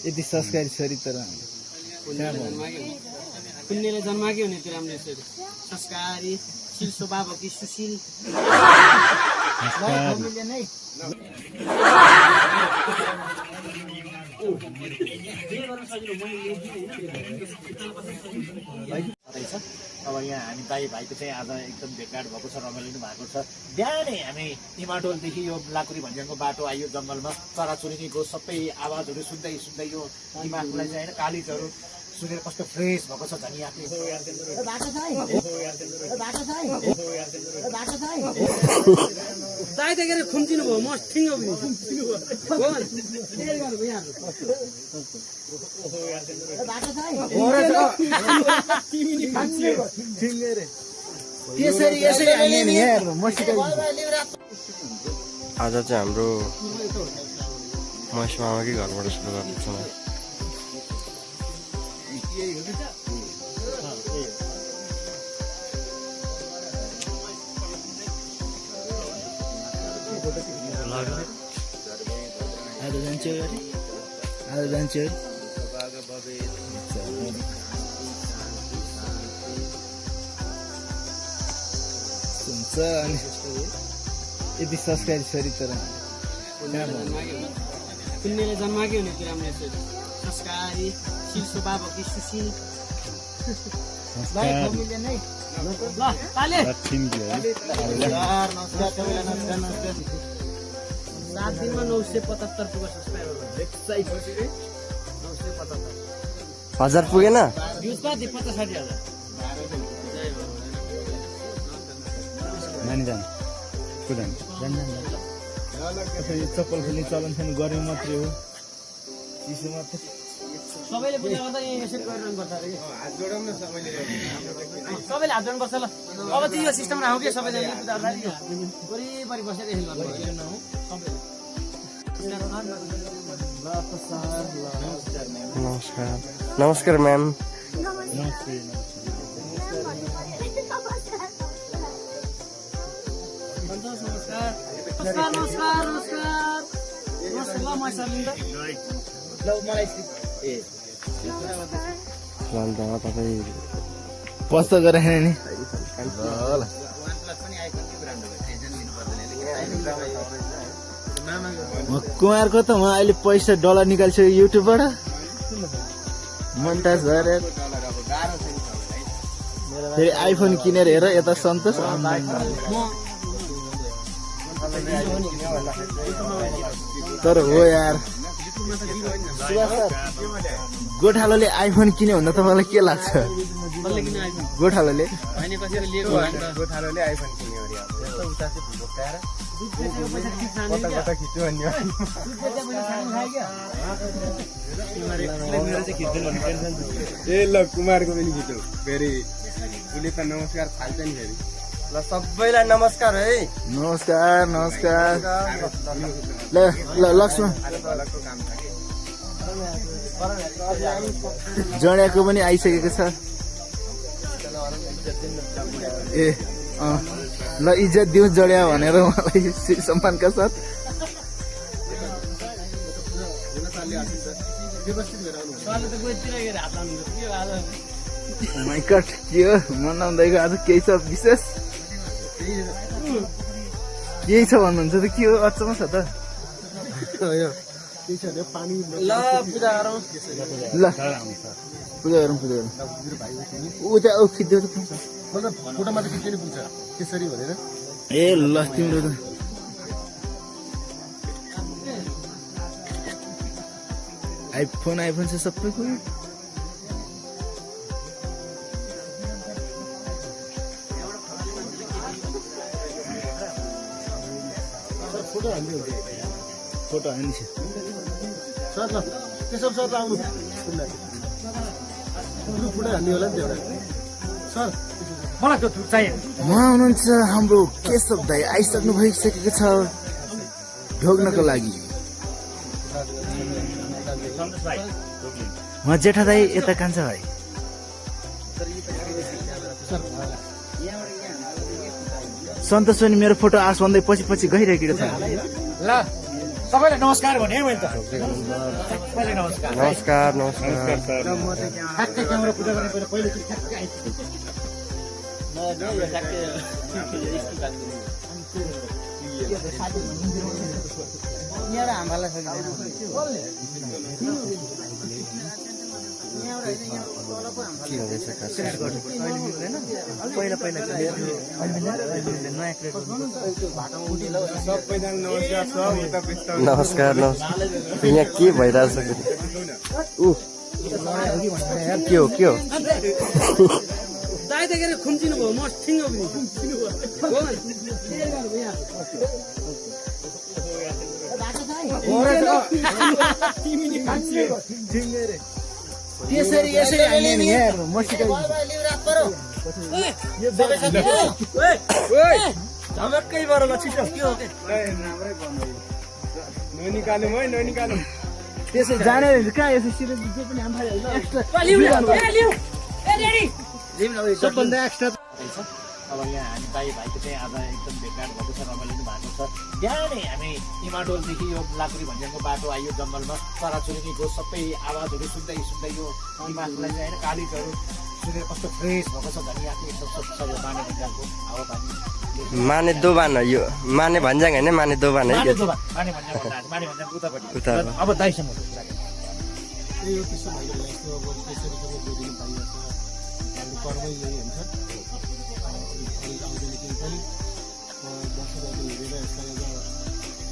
यति संस्कारी छोरी तर पुण्यले जन्माकै हुने त्यो राम्रो छोरी संस्कारी शील स्वभावकी सुशील अब यहाँ हामी दाई भाइको चाहिँ आज एकदम भेटघाट भएको छ, रमाइलो भएको छ। बिहानै हामी निमाटोलदेखि यो लाकुरी भन्ज्याङको बाटो आयो, जङ्गलमा चराचुरुङ्गीको सबै आवाजहरू सुन्दै सुन्दै यो दिमागलाई चाहिँ होइन कालिजहरू सुनेर कस्तो फ्रेस भएको छ झन् यहाँ दाइ देखेर खुम्चिनु भयो म ठिङ्गो आज चाहिँ हाम्रो महेश मामाकै घरबाट सुरु गर्दैछौँ। यति संस्कारी छोरी तर पुण्यले जन्माकै हुने त्यो राम्रो छोरी संस्कारी शील स्वभावकी सुशील सात दिनमा 975 पुग्यो सब्सक्राइबर 1000 पुगेन भ्युज कति 50-60 हजार नानी जानु कुदान चप्पल खोल्ने चलन छैन, गर्मी मात्रै हो, चिसो मात्रै। सबैले पूजा गर्दा यहाँ यसरी गरिरहनुपर्छ अरे सबैले हात जोड्नुपर्छ। ल अब चाहिँ यो सिस्टम राखौँ कि सबैले पूजा गर्दा वरिपरि बसेर यसरी नमस्कार नमस्कार म्याम। तपाईँ पस्त गरेर नि कुमारको त म अहिले पैसा डलर निकाल्छु युट्युबबाट मन्टाज गरेर फेरि आइफोन किनेर हेर यता सन्तोष। तर हो यार गोठालोले आइफोन किन्यो भन्दा तपाईँलाई के लाग्छ? गोठालोले आइफोन किन्यो ए ल कुमारको पनि खिच्यो फेरि उसले त नमस्कार थाल्छ नि फेरि। ल सबैलाई नमस्कार है। नमस्कार नमस्कार। ल ल लक्ष्मण जड्याको पनि आइसकेको छ। ए ल इज्जत दिउँ जड्या भनेर मलाई सम्मानका साथ। माइ गॉड के हो मनाउँदैको आज केही छ विशेष केही छ भन्नुहुन्छ त के हो? अचम्म छ त। ल पूजा गरौँ ल पूजा गरौँ ऊ त्यहाँ औ खिच्दै फोटोमा त खिच्नु पुग्छ त्यसरी भनेर। ए ल तिम्रो त आइफोन छ सबैको। फोटो हान्ने हुन्छ फोटो हानी छ सर। ल त्यसो सर आउनु फोटो हान्ने होला नि त्यो सर। मलाई त्यो चाहियो। उहाँ हुनुहुन्छ हाम्रो केशव दाई आइसक्नु भइसकेको छ ढोग्नको लागि। उहाँ जेठा दाई यता कान्छा भाइ सन्तोष पनि मेरो फोटो आस भन्दै पछि पछि गइरहेको छ। ल सबैलाई नमस्कार भने है मैले त सबैलाई नमस्कार नमस्कार नमस्कार ठ्याक्कै क्यामेरा पूजा गर्ने पहिले ठ्याक्कै आइपुग्यो के हुँदैछ खास सबैजना नमस्कार सब उता व्यस्त नमस्कार नमस्कार यहाँ के भइरहेछ ऊ के हो दाइ त के अरे खुम्चिनु भयो म ठिङ्गो पनि यसरी यसरी हामीले नि झमक्कै बर ल छिटो के हो के राम्रै भन्नु ननिकालौँ है ननिकालौँ त्यसै जाने कहाँ यसो सिरियस जो पनि आम्फा सबभन्दा एक्स्ट्रा अब यहाँ हामी दाई भाइको चाहिँ आज एकदम भेटघाट भएको छ रमाइलो पनि भएको छ बिहानै हामी इमाडोलदेखि यो लाकुरी भन्ज्याङको बाटो आयो जङ्गलमा चराचुरुङ्गीको सबै आवाजहरू सुन्दै सुन्दै यो दिमागलाई चाहिँ होइन कालिजहरू सुनेर कस्तो फ्रेस भएको छ भने आफ्नो एकदम स्वच्छ यो माने भन्ज्याङको हावापानी माने दोबान हो यो माने भन्ज्याङ होइन माने दोबान है माने भन्ज्याङ उतापट्टि उता अब दाइसँग यो त्यस्तो भइरहेको यस्तो अब त्यसरी पनि जोडिनु पाइरहेको छ कर्मै यही हुन्छ अलिक आउँदैन केही पनि दर्शकहरू हेरेर यसलाई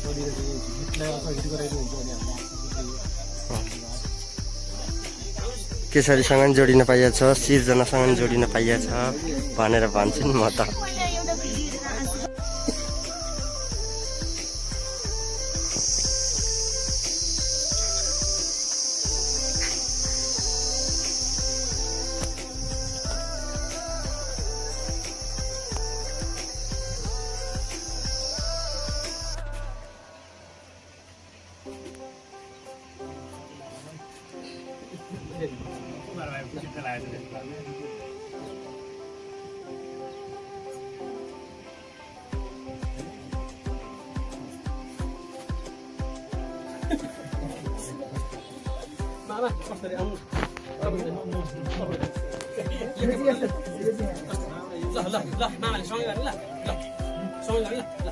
चलिरहेको हिटलाई अझ हिट गराइदिनु हुन्छ भने हाम्रो केसरीसँग पनि जोडिन पाइएको छ सिर्जनासँग पनि जोडिन पाइएको छ भनेर भन्छु नि म त मामा कसरी आउनु ल मामाले सँगै गर्ने ल सँगै गर्ने ल